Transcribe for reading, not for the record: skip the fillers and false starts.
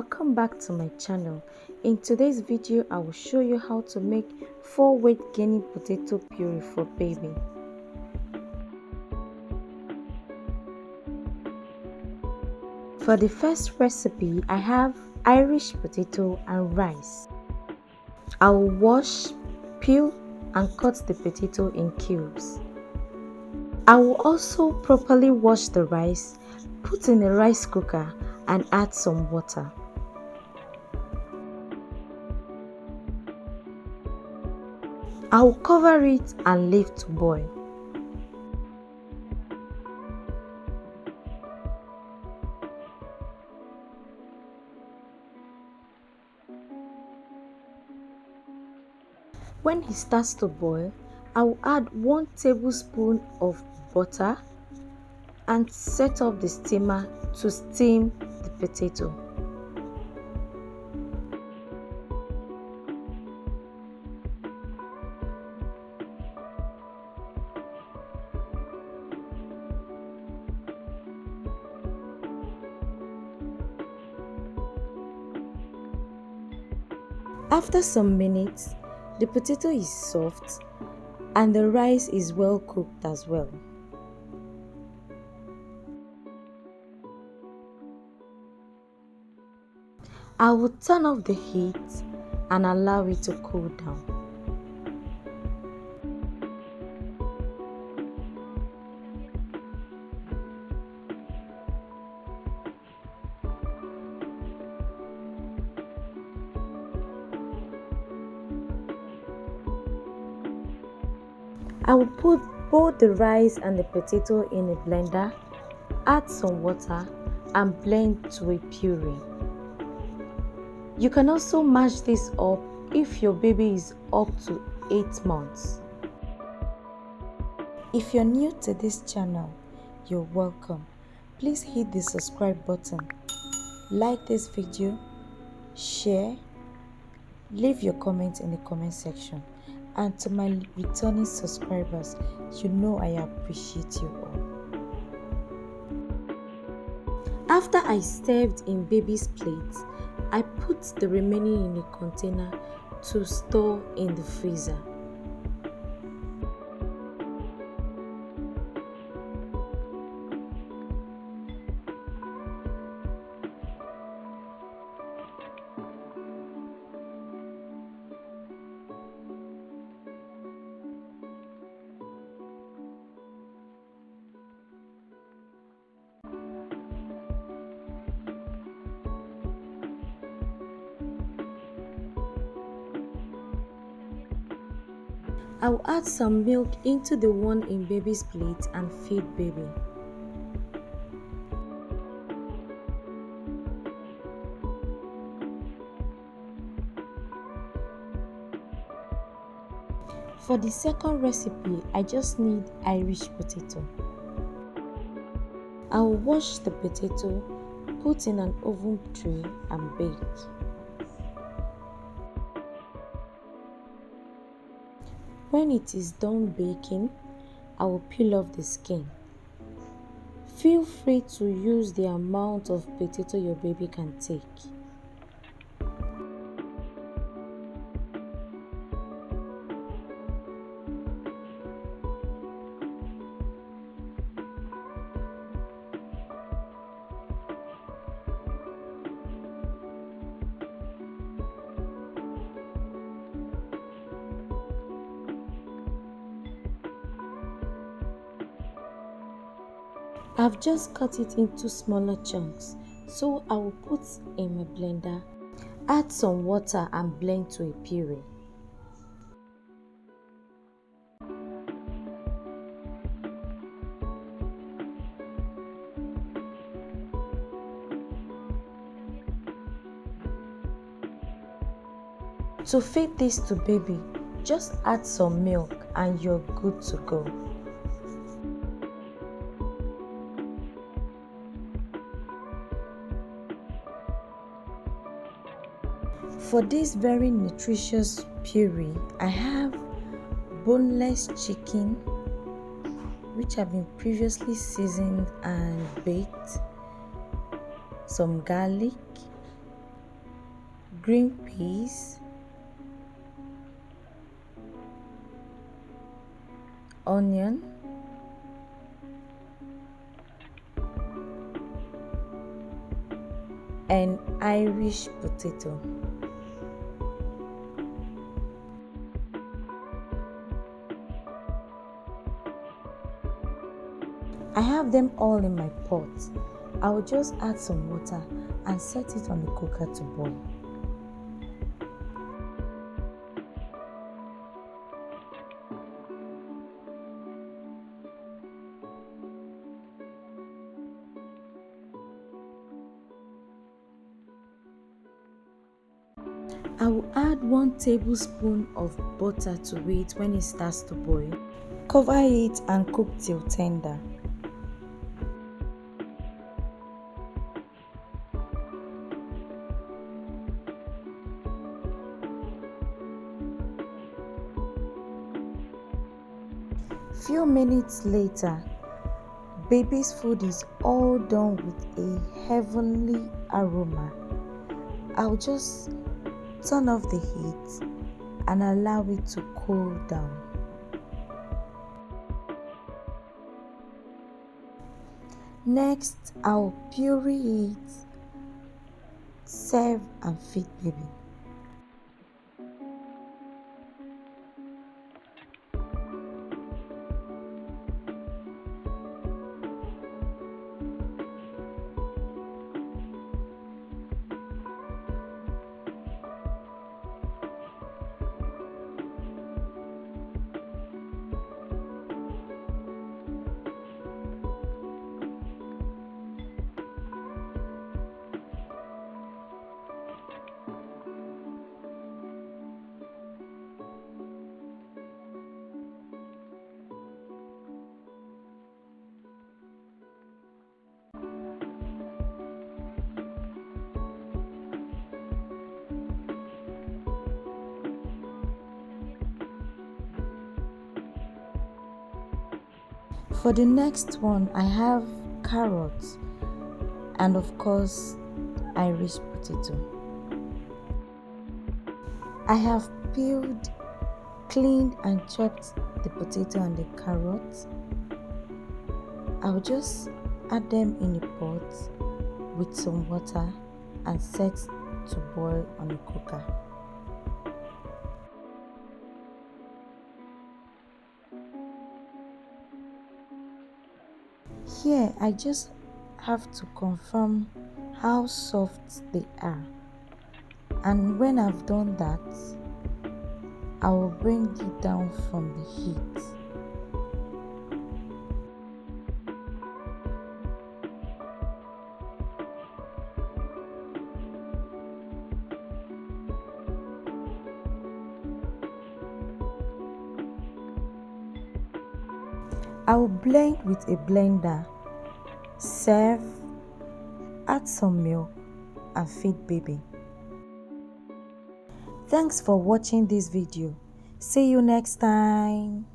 welcome back to my channel. In today's video I will show you how to make 4 weight gaining potato puree for baby. For the first recipe I have Irish potato and rice. I will wash, peel and cut the potato in cubes. I will also properly wash the rice, put in a rice cooker and add some water. I will cover it and leave to boil. When it starts to boil, I will add 1 tablespoon of butter and set up the steamer to steam the potato. After some minutes, the potato is soft and the rice is well cooked as well. I will turn off the heat and allow it to cool down. I will put both the rice and the potato in a blender, add some water and blend to a puree. You can also mash this up if your baby is up to 8 months. If you're new to this channel, you're welcome. Please hit the subscribe button, like this video, share, leave your comments in the comment section. And to my returning subscribers, you know I appreciate you all. After I served in baby's plate, I put the remaining in a container to store in the freezer. I will add some milk into the one in baby's plate and feed baby. For the second recipe, I just need Irish potato. I will wash the potato, put in an oven tray and bake. When it is done baking, I will peel off the skin. Feel free to use the amount of potato your baby can take. I've just cut it into smaller chunks, so I will put in my blender, add some water and blend to a puree. To feed this to baby, just add some milk and you're good to go. For this very nutritious puree, I have boneless chicken, which have been previously seasoned and baked, some garlic, green peas, onion, and Irish potato. I have them all in my pot. I will just add some water and set it on the cooker to boil. I will add 1 tablespoon of butter to it when it starts to boil. Cover it and cook till tender. Few minutes later, baby's food is all done with a heavenly aroma. I'll just turn off the heat and allow it to cool down. Next, I'll puree it, serve and feed baby. For the next one, I have carrots and of course Irish potato. I have peeled, cleaned and chopped the potato and the carrots. I'll just add them in a pot with some water and set to boil on the cooker. Here, I just have to confirm how soft they are, and when I've done that, I will bring it down from the heat. I will blend with a blender, serve, add some milk and feed baby. Thanks for watching this video. See you next time.